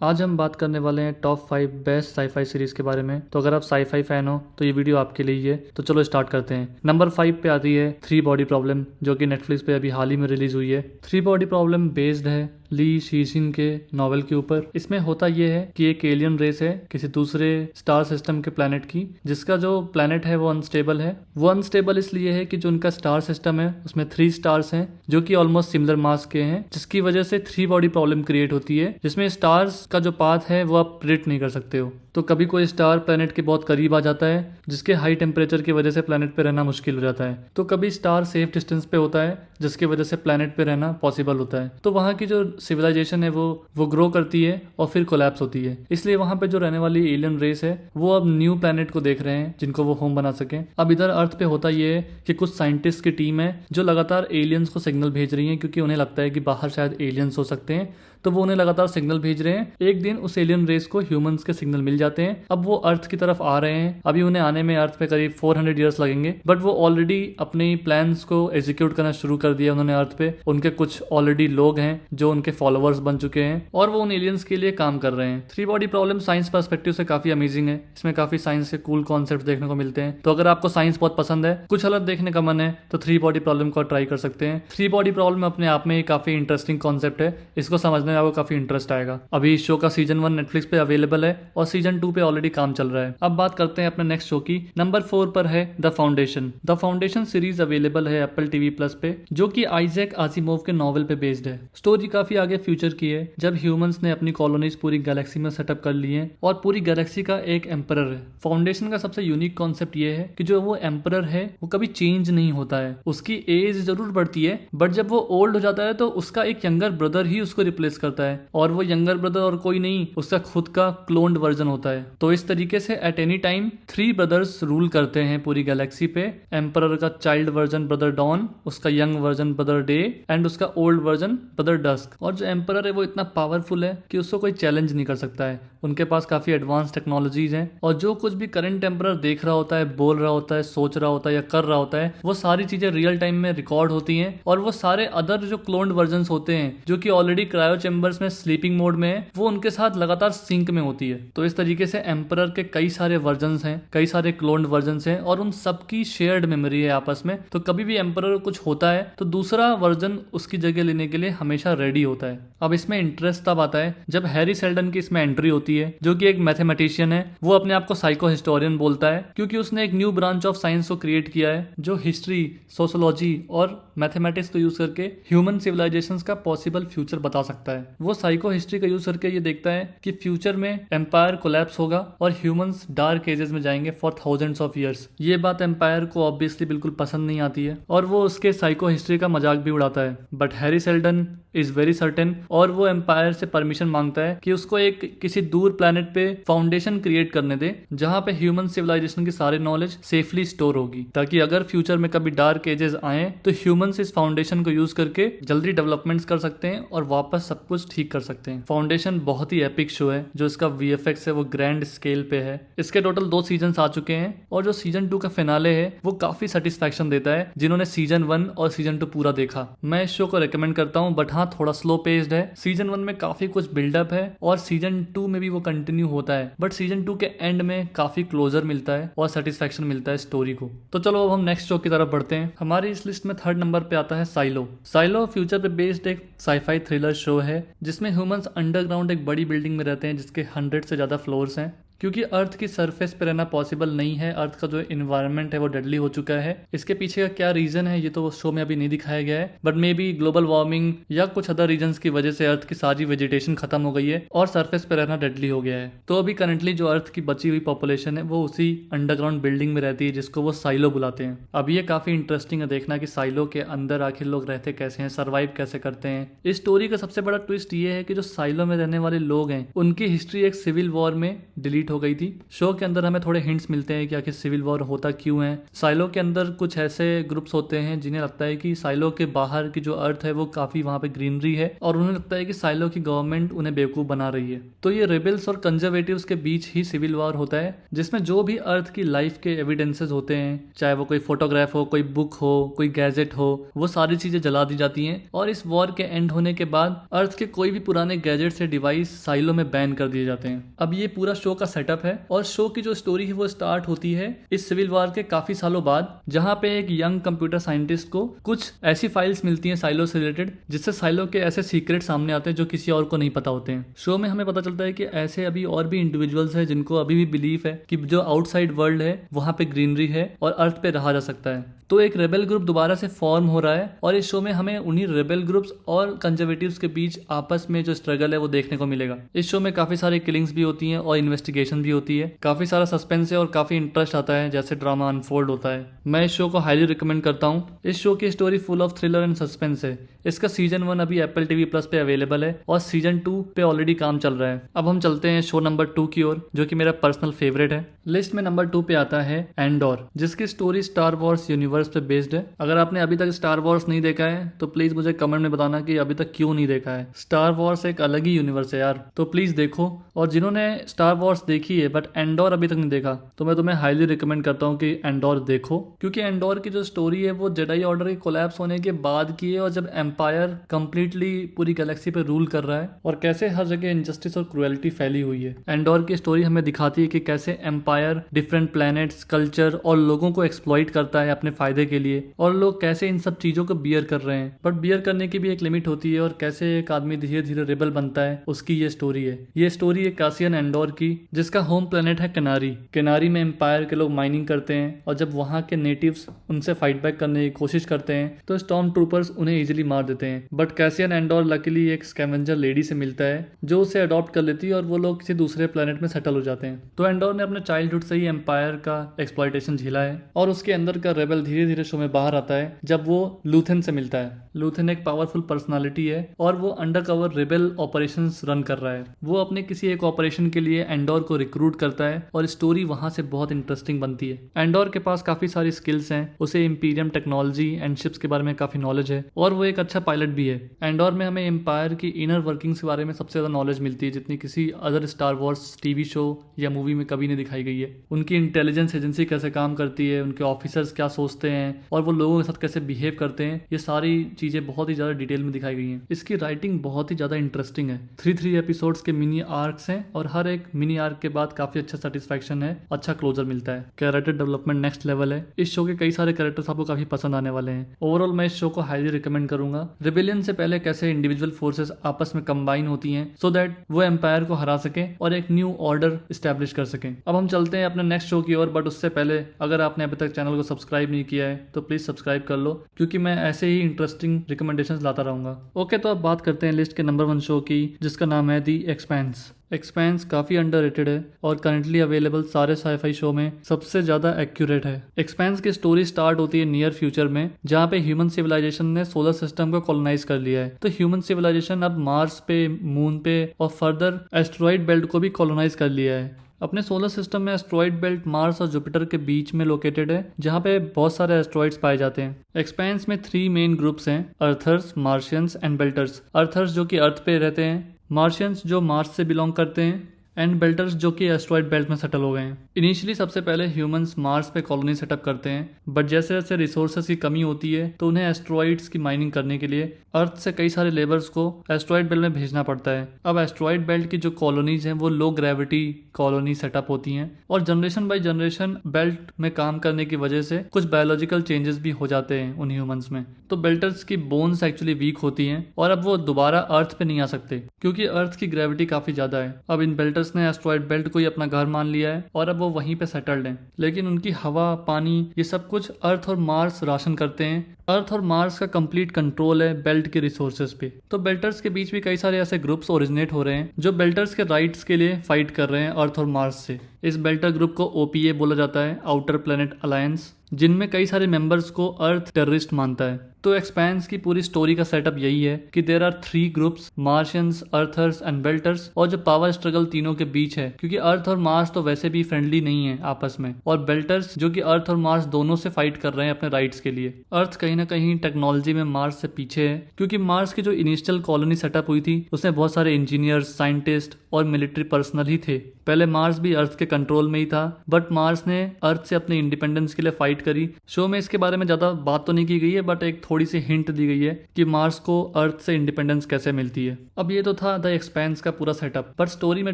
आज हम बात करने वाले हैं टॉप 5 बेस्ट साईफाई सीरीज के बारे में। तो अगर आप साईफाई फैन हो तो ये वीडियो आपके लिए ही है। तो चलो स्टार्ट करते हैं। नंबर 5 पे आती है थ्री बॉडी प्रॉब्लम, जो कि नेटफ्लिक्स पे अभी हाल ही में रिलीज हुई है। थ्री बॉडी प्रॉब्लम बेस्ड है ली शीशिन के नॉवेल के ऊपर। इसमें होता यह है कि एक एलियन रेस है किसी दूसरे स्टार सिस्टम के प्लेनेट की, जिसका जो प्लेनेट है वो अनस्टेबल है। वो अनस्टेबल इसलिए है कि जो उनका स्टार सिस्टम है उसमें 3 स्टार्स हैं जो कि ऑलमोस्ट सिमिलर मास के हैं, जिसकी वजह से थ्री बॉडी प्रॉब्लम क्रिएट होती है, जिसमें स्टार्स का जो पाथ है वो आप प्रेडिक्ट नहीं कर सकते हो। तो कभी कोई स्टार प्लेनेट के बहुत करीब आ जाता है, जिसके हाई टेम्परेचर की वजह से प्लेनेट पे रहना मुश्किल हो जाता है। तो कभी स्टार सेफ डिस्टेंस पे होता है, जिसकी वजह से प्लेनेट पे रहना पॉसिबल होता है। तो वहाँ की जो सिविलाइजेशन है वो ग्रो करती है और फिर कोलैप्स होती है। इसलिए वहाँ पे जो रहने वाली एलियन रेस है वो अब न्यू प्लेनेट को देख रहे हैं जिनको वो होम बना सके। अब इधर अर्थ पे होता ये है कि कुछ साइंटिस्ट की टीम है जो लगातार एलियंस को सिग्नल भेज रही है, क्योंकि उन्हें लगता है कि बाहर शायद एलियंस हो सकते हैं। तो वो उन्हें लगातार सिग्नल भेज रहे हैं। एक दिन उस एलियन रेस को ह्यूमंस के सिग्नल मिल जाते हैं। अब वो अर्थ की तरफ आ रहे हैं। अभी उन्हें आने में अर्थ पे करीब 400 ईयर्स लगेंगे, बट वो ऑलरेडी अपने प्लान्स को एग्जीक्यूट करना शुरू कर दिया उन्होंने अर्थ पे। उनके कुछ ऑलरेडी लोग हैं जो उनके फॉलोअर्स बन चुके हैं और वो उन एलियंस के लिए काम कर रहे हैं। Three body problem science perspective से काफी अमेजिंग है। इसमें काफी साइंस के कूल कॉन्सेप्ट देखने को मिलते हैं। तो अगर आपको साइंस बहुत पसंद है, कुछ अलग देखने का मन है, तो थ्री बॉडी प्रॉब्लम को ट्राई कर सकते हैं। थ्री बॉडी प्रॉब्लम अपने आप में काफी इंटरेस्टिंग कॉन्सेप्ट है। इसको समझने में आपको काफी इंटरेस्ट आएगा। अभी इस शो का सीजन 1 नेटफ्लिक्स पे अवेलेबल है और सीजन 2 पे ऑलरेडी काम चल रहा है। अब बात करते हैं अपने नेक्स्ट शो की। नंबर 4 पर है the foundation. The foundation series available है एप्पल टीवी प्लस पे, जो कि आइजैक आसिमोव के नॉवल पे बेस्ड है। स्टोरी काफी आगे फ्यूचर की है, जब ह्यूमंस ने अपनी कॉलोनीज पूरी गैलेक्सी में सेटअप कर ली है और पूरी गैलेक्सी का एक एम्परर है। फाउंडेशन का सबसे यूनिक कॉन्सेप्ट ये है कि जो वो एम्परर है वो कभी चेंज नहीं होता है। उसकी एज जरूर बढ़ती है, बट जब वो ओल्ड हो जाता है तो उसका एक यंगर ब्रदर ही उसको रिप्लेस करता है, और वो यंगर ब्रदर और कोई नहीं, उसका खुद का क्लोन्ड वर्जन होता है। तो इस तरीके से at any time 3 brothers rule करते हैं पूरी गैलेक्सी पे। एम्परर का चाइल्ड वर्जन ब्रदर डॉन, उसका young version brother day and उसका ओल्ड वर्जन ब्रदर डस्क। और जो एम्परर है वो इतना पावरफुल है कि उसको कोई चैलेंज नहीं कर सकता है। उनके पास काफी एडवांस टेक्नोलॉजीज हैं और जो कुछ भी करंट एम्परर देख रहा होता है, बोल रहा होता है, सोच रहा होता है या कर रहा होता है, वो सारी चीजें रियल टाइम में रिकॉर्ड होती हैं। और वो सारे अदर जो क्लोन्ड वर्जन्स होते हैं जो कि ऑलरेडी क्रायो चेम्बर्स में स्लीपिंग मोड में है, वो उनके साथ लगातार सिंक में होती है। तो इस तरीके से एम्परर के कई सारे वर्जन्स हैं, कई सारे क्लोन्ड वर्जन्स हैं और उन सबकी शेयर्ड मेमोरी है आपस में। तो कभी भी एम्परर कुछ होता है तो दूसरा वर्जन उसकी जगह लेने के लिए हमेशा रेडी होता है। अब इसमें इंटरेस्ट तब आता है जब हैरी सेल्डन की इसमें एंट्री होती है, जो कि एक मैथमेटिशियन है। वो अपने आप को साइको हिस्टोरियन बोलता है, क्योंकि उसने एक न्यू ब्रांच ऑफ साइंस को क्रिएट किया है जो हिस्ट्री, सोशोलॉजी और मैथमेटिक्स को यूज करके ह्यूमन सिविलाइजेशंस का पॉसिबल फ्यूचर बता सकता है। वो साइको हिस्ट्री का यूज करके ये देखता है कि फ्यूचर में एम्पायर कोलैप्स होगा और ह्यूमंस डार्क एजेस में जाएंगे फॉर थाउजेंड्स ऑफ ईयर्स। ये बात एम्पायर को ऑब्वियसली बिल्कुल पसंद नहीं आती है और वो उसके साइको हिस्ट्री का मजाक भी उड़ाता है। But Harry Seldon is very certain और वो एम्पायर से परमिशन मांगता है कि उसको एक किसी दूर प्लेनेट पे फाउंडेशन क्रिएट करने दे, जहां पे ह्यूमन सिविलाइजेशन की सारी नॉलेज सेफली स्टोर होगी, ताकि अगर फ्यूचर में कभी डार्क एजेस आए तो ह्यूमंस इस फाउंडेशन को यूज करके जल्दी डेवलपमेंट्स कर सकते हैं और वापस सब कुछ ठीक कर सकते हैं। फाउंडेशन बहुत ही एपिक शो है। जो इसका वीएफएक्स है वो ग्रैंड स्केल पे है। इसके टोटल 2 सीजन आ चुके हैं और जो सीजन 2 का फिनाले है वो काफी सेटिस्फैक्शन देता है जिन्होंने सीजन 1 और सीजन 2 पूरा देखा। मैं इस शो को रिकमेंड करता हूँ, बट हाँ थोड़ा स्लो पेस्ड है। सीजन 1 में काफी कुछ बिल्डअप है और सीजन 2 में भी वो कंटिन्यू होता है, बट सीजन 2 के एंड में काफी क्लोजर मिलता है और सेटिस्फैक्शन मिलता है स्टोरी को। तो चलो अब हम नेक्स्ट शो की तरफ बढ़ते हैं। हमारी इस लिस्ट में 3rd नंबर पे आता है साइलो। साइलो फ्यूचर पे बेस्ड एक साईफाई थ्रिलर शो है जिसमें ह्यूमंस अंडरग्राउंड एक बड़ी बिल्डिंग में रहते हैं जिसके 100 से ज्यादा फ्लोर्स हैं। क्योंकि अर्थ की सरफेस पे रहना पॉसिबल नहीं है, अर्थ का जो इन्वायरमेंट है वो डेडली हो चुका है। इसके पीछे का क्या रीजन है ये तो शो में अभी नहीं दिखाया गया है, but may be global warming या कुछ अदर रीजंस की वजह से अर्थ की सारी वेजिटेशन खत्म हो गई है और सरफेस पे रहना डेडली हो गया है। तो अभी करंटली जो अर्थ की बची हुई पॉपुलेशन है वो उसी अंडरग्राउंड बिल्डिंग में रहती है जिसको वो साइलो बुलाते हैं। अब ये काफी इंटरेस्टिंग है देखना कि साइलो के अंदर आखिर लोग रहते कैसे हैं, सर्वाइव कैसे करते हैं। इस स्टोरी का सबसे बड़ा ट्विस्ट ये है कि जो साइलो में रहने वाले लोग हैं उनकी हिस्ट्री एक सिविल वॉर में डिलीट कंप्लीट हो गई थी। शो के अंदर हमें थोड़े हिंट्स मिलते हैं कि आखिर सिविल वॉर होता क्यों है। साइलो के अंदर कुछ ऐसे ग्रुप्स होते हैं जिन्हें लगता है कि साइलो के बाहर की जो अर्थ है वो काफी वहां पे ग्रीनरी है और उन्हें लगता है कि साइलो की गवर्नमेंट उन्हें बेवकूफ बना रही है। तो ये रेबल्स और कंजर्वेटिव्स के बीच ही सिविल वॉर होता है, जिसमें जो भी अर्थ की लाइफ के एविडेंसेस होते हैं, चाहे वो कोई फोटोग्राफ हो, कोई बुक हो, कोई गैजेट हो, वो सारी चीजें जला दी जाती हैं और इस वॉर के एंड होने के बाद अर्थ के कोई भी पुराने गैजेट से डिवाइस साइलो में बैन कर दिए जाते हैं। अब ये पूरा शो का सेटअप है और शो की जो स्टोरी है वो स्टार्ट होती है इस सिविल वॉर के काफी सालों बाद, जहां पे एक यंग कंप्यूटर साइंटिस्ट को कुछ ऐसी फाइल्स मिलती हैं साइलो से रिलेटेड, जिससे साइलो के ऐसे सीक्रेट सामने आते हैं जो किसी और को नहीं पता होते हैं। शो में हमें पता चलता है कि ऐसे अभी और भी इंडिविजुअल्स हैं जिनको अभी भी बिलीफ है कि जो आउटसाइड वर्ल्ड है वहां पे ग्रीनरी है और अर्थ पे रहा जा सकता है। तो एक रेबेल ग्रुप दोबारा से फॉर्म हो रहा है और इस शो में हमें उन्हीं रेबेल ग्रुप्स और कंजर्वेटिव्स के बीच आपस में जो स्ट्रगल है वो देखने को मिलेगा। इस शो में काफी सारी किलिंग्स भी होती हैं और इन्वेस्टिगेशन भी होती है, काफी सारा सस्पेंस है और काफी इंटरेस्ट आता है जैसे ड्रामा अनफोल्ड होता है। मैं इस शो को हाईली रिकमेंड करता हूँ। इस शो की story full of thriller and suspense है। इसका सीजन 1 अभी एप्पल टीवी प्लस पे अवेलेबल है और सीजन 2 पे ऑलरेडी काम चल रहा है। अब हम चलते हैं शो नंबर 2 की ओर, जो कि मेरा पर्सनल फेवरेट है। लिस्ट में नंबर 2 पे आता है एंडोर, जिसकी स्टोरी स्टार वॉर्स यूनिवर्स पे बेस्ड है। अगर आपने अभी तक स्टार वॉर्स नहीं देखा है तो प्लीज मुझे कमेंट में बताना कि अभी तक क्यों नहीं देखा है। स्टार वॉर्स एक अलग ही यूनिवर्स है यार, तो प्लीज देखो। और जिन्होंने स्टार वॉर्स देखी है बट एंडोर अभी तक नहीं देखा, तो मैं तुम्हें हाईली रिकमेंड करता हूँ कि एंडोर देखो, क्योंकि एंडोर की जो स्टोरी है वो जेडाई ऑर्डर के कोलैप्स होने के बाद की है और जब एम्पायर कंप्लीटली पूरी गैलेक्सी पे रूल कर रहा है और कैसे हर जगह इनजस्टिस और क्रुएलिटी फैली हुई है। एंडोर की स्टोरी हमें दिखाती है कि कैसे एम्पायर डिफरेंट प्लैनेट्स, कल्चर और लोगों को एक्सप्लॉइट करता है अपने फायदे के लिए, और लोग कैसे इन सब चीजों को बियर कर रहे हैं। बट बियर करने की भी एक लिमिट होती है और कैसे एक आदमी धीरे धीरे रेबल बनता है, उसकी ये स्टोरी है। ये स्टोरी है कासियन एंडोर की, जिसका होम प्लेनेट है कैनारी। कैनारी में एम्पायर के लोग माइनिंग करते हैं और जब वहां के नेटिव्स उनसे फाइट बैक करने की कोशिश करते हैं तो स्टॉर्म ट्रूपर्स उन्हें इजीली मार देते हैं। बट कैसियन एंडोर लकीली एक स्कैवेंजर लेडी से मिलता है जो उसे अडॉप्ट कर लेती है और वो लोग किसी दूसरे प्लेनेट में सेटल हो जाते हैं। तो एंडोर ने अपने चाइल्डहुड से ही एम्पायर का एक्सप्लॉयटेशन झेला है और उसके अंदर का रेबल धीरे धीरे शो में बाहर आता है जब वो लूथेन से मिलता है। लूथेन एक पावरफुल पर्सनालिटी है और वो अंडरकवर रेबल ऑपरेशंस रन कर रहा है। वो अपने किसी एक ऑपरेशन के लिए एंडोर को रिक्रूट करता है और स्टोरी वहां से बहुत इंटरेस्टिंग बनती है। एंडोर के पास काफी सारी स्किल्स हैं, उसे इंपीरियम टेक्नोलॉजी एंड शिप्स के बारे में काफी नॉलेज है और वो एक अच्छा पायलट भी है। एंडोर में हमें एम्पायर की इनर वर्किंग्स के बारे में सबसे ज्यादा नॉलेज मिलती है जितनी किसी other star Wars TV show या मूवी में कभी नहीं दिखाई गई है। उनकी इंटेलिजेंस एजेंसी कैसे काम करती है, उनके ऑफिसर्स क्या सोचते हैं और वो लोगों के साथ कैसे बिहेव करते हैं, ये सारी चीजें बहुत ही ज्यादा डिटेल में दिखाई गई हैं। इसकी राइटिंग बहुत ही ज्यादा इंटरेस्टिंग है। 3 एपिसोड्स के मिनी आर्क्स हैं और हर एक मिनी आर्क के बाद काफी अच्छा सेटिस्फैक्शन है, अच्छा क्लोजर मिलता है। कैरेक्टर डेवलपमेंट नेक्स्ट लेवल है। इस शो के कई सारे कैरेक्टर्स आपको काफी पसंद आने वाले हैं। ओवरऑल मैं इस शो को हाईली रिकमेंड करूंगा। रिबेलियन से पहले कैसे इंडिविजुअल फोर्सेस आपस में कंबाइन होती हैं सो दैट वो एम्पायर को हरा सके और एक न्यू ऑर्डर स्टैब्लिश कर सकें। अब हम चलते हैं अपने नेक्स्ट शो की ओर, बट उससे पहले अगर आपने अभी तक चैनल को सब्सक्राइब नहीं किया है तो प्लीज सब्सक्राइब कर लो, क्योंकि मैं ऐसे ही इंटरेस्टिंग रिकमेंडेशंस लाता रहूंगा। ओके, तो अब बात करते हैं लिस्ट के नंबर 1 शो की, जिसका नाम है दी एक्सपेंस। एक्सपेंस काफी अंडररेटेड है और करंटली अवेलेबल सारे साईफाई शो में सबसे ज्यादा एक्यूरेट है। एक्सपेंस की स्टोरी स्टार्ट होती है नियर फ्यूचर में, जहाँ पे ह्यूमन सिविलाइजेशन ने सोलर सिस्टम को कॉलोनाइज कर लिया है। तो ह्यूमन सिविलाइजेशन अब मार्स पे, मून पे और फर्दर एस्ट्रॉइड बेल्ट को भी कॉलोनाइज कर लिया है। अपने सोलर सिस्टम में एस्ट्रॉइड बेल्ट मार्स और जुपिटर के बीच में लोकेटेड है, जहाँ पे बहुत सारे एस्ट्रॉइड्स पाए जाते हैं। एक्सपेंस में 3 मेन ग्रुप्स हैं, अर्थर्स, मार्शियंस एंड बेल्टर्स। अर्थर्स जो कि अर्थ पे रहते हैं, मार्शियंस जो मार्स से बिलोंग करते हैं एंड बेल्टर्स जो कि एस्ट्रॉइड बेल्ट में सेटल हो गए हैं। इनिशियली सबसे पहले ह्यूमंस मार्स पे कॉलोनी सेटअप करते हैं, बट जैसे जैसे रिसोर्सेज की कमी होती है तो उन्हें एस्ट्रॉइड्स की माइनिंग करने के लिए अर्थ से कई सारे लेबर्स को एस्ट्रॉइड बेल्ट में भेजना पड़ता है। अब एस्ट्रॉइड बेल्ट की जो कॉलोनीज हैं वो लो ग्रेविटी कॉलोनी सेटअप होती हैं और जनरेशन बाय जनरेशन बेल्ट में काम करने की वजह से कुछ बायोलॉजिकल चेंजेस भी हो जाते हैं उन ह्यूमंस में। तो बेल्टर्स की बोन्स एक्चुअली वीक होती हैं और अब वो दोबारा अर्थ पे नहीं आ सकते क्योंकि अर्थ की ग्रेविटी काफी ज्यादा है। अब इन बेल्टर्स ने एस्ट्रॉइड बेल्ट को ही अपना घर मान लिया है और अब वो वहीं पे सेटल्ड हैं, लेकिन उनकी हवा, पानी, ये सब कुछ अर्थ और मार्स राशन करते हैं। अर्थ और मार्स का कंप्लीट कंट्रोल है बेल्ट के रिसोर्सेज पे। तो बेल्टर्स के बीच भी कई सारे ऐसे ग्रुप्स ओरिजिनेट हो रहे हैं जो बेल्टर्स के राइट्स के लिए फाइट कर रहे हैं अर्थ और मार्स से। इस बेल्टर ग्रुप को OPA बोला जाता है, आउटर प्लेनेट अलायंस, जिनमें कई सारे मेंबर्स को अर्थ टेररिस्ट मानता है। तो एक्सपेंस की पूरी स्टोरी का सेटअप यही है कि there are 3 groups, Martians, Earthers and Belters, और जो पावर स्ट्रगल तीनों के बीच है, क्योंकि अर्थ और मार्स तो वैसे भी फ्रेंडली नहीं है आपस में, और बेल्टर्स जो कि अर्थ और मार्स दोनों से फाइट कर रहे हैं अपने राइट्स के लिए। अर्थ कहीं ना कहीं टेक्नोलॉजी में मार्स से पीछे है, क्योंकि मार्स की जो इनिशियल कॉलोनी सेटअप हुई थी उसमें बहुत सारे इंजीनियर्स, साइंटिस्ट और मिलिट्री पर्सनल ही थे। पहले मार्स भी अर्थ के कंट्रोल में ही था, बट मार्स ने अर्थ से अपने इंडिपेंडेंस के लिए फाइट करी। शो में इसके बारे में ज्यादा बात तो नहीं की गई है, बट एक थोड़ी सी हिंट दी गई है कि मार्स को अर्थ से इंडिपेंडेंस कैसे मिलती है। अब ये तो था द एक्सपेंस का पूरा सेटअप, पर स्टोरी में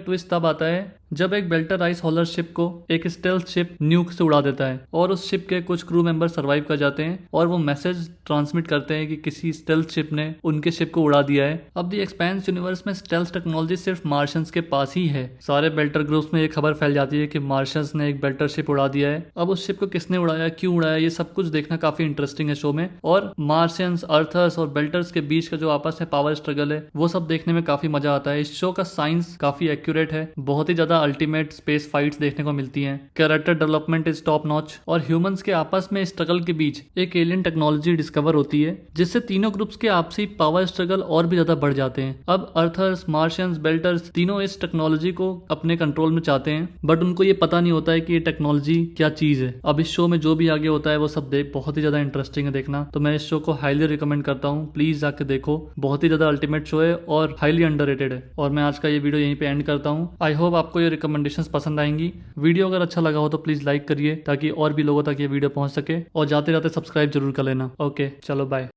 ट्विस्ट तब आता है जब एक बेल्टर आइस हॉलर शिप को एक स्टेल्थ शिप न्यूक से उड़ा देता है, और उस शिप के कुछ क्रू मेंबर सर्वाइव कर जाते हैं, और वो मैसेज ट्रांसमिट करते हैं कि किसी स्टेल्थ शिप ने उनके शिप को उड़ा दिया है। अब द एक्सपेंस यूनिवर्स में स्टेल्थ टेक्नोलॉजी सिर्फ मार्शियंस के पास ही है। सारे बेल्टर ग्रुप्स में एक खबर फैल जाती है कि मार्शियंस ने एक बेल्टर शिप उड़ा दिया है। अब उस शिप को किसने उड़ाया, क्यों उड़ाया, ये सब कुछ देखना काफी इंटरेस्टिंग है शो में। और मार्शियंस, अर्थर्स और बेल्टर्स के बीच का जो आपस में पावर स्ट्रगल है वो सब देखने में काफी मजा आता है। इस शो का साइंस काफी एक्यूरेट है, बहुत ही ज्यादा अल्टीमेट स्पेस फाइट्स देखने को मिलती हैं। Character development is top notch, और ह्यूमंस के आपस में स्ट्रगल के बीच एक एलियन टेक्नोलॉजी डिस्कवर होती है, जिससे तीनों ग्रुप्स के आपसी पावर स्ट्रगल और भी ज्यादा बढ़ जाते हैं। अब अर्थर्स, मार्शियंस, बेल्टर्स तीनों इस टेक्नोलॉजी को अपने कंट्रोल में चाहते हैं, बट उनको ये पता नहीं होता है कि ये टेक्नोलॉजी क्या चीज है। अब इस शो में जो भी आगे होता है वो सब देख बहुत ही ज्यादा इंटरेस्टिंग है देखना, तो मैं इस शो को हाईली रिकमेंड करता हूँ। प्लीज जाके देखो, बहुत ही ज्यादा अल्टीमेट शो है और हाईली अंडररेटेड है। और मैं आज का ये वीडियो यहीं पे एंड करता हूँ। आई होप आपको ये रिकमेंडेशंस पसंद आएंगी। वीडियो अगर अच्छा लगा हो तो प्लीज लाइक करिए ताकि और भी लोगों तक ये वीडियो पहुंच सके, और जाते जाते सब्सक्राइब जरूर कर लेना। ओके, चलो बाय।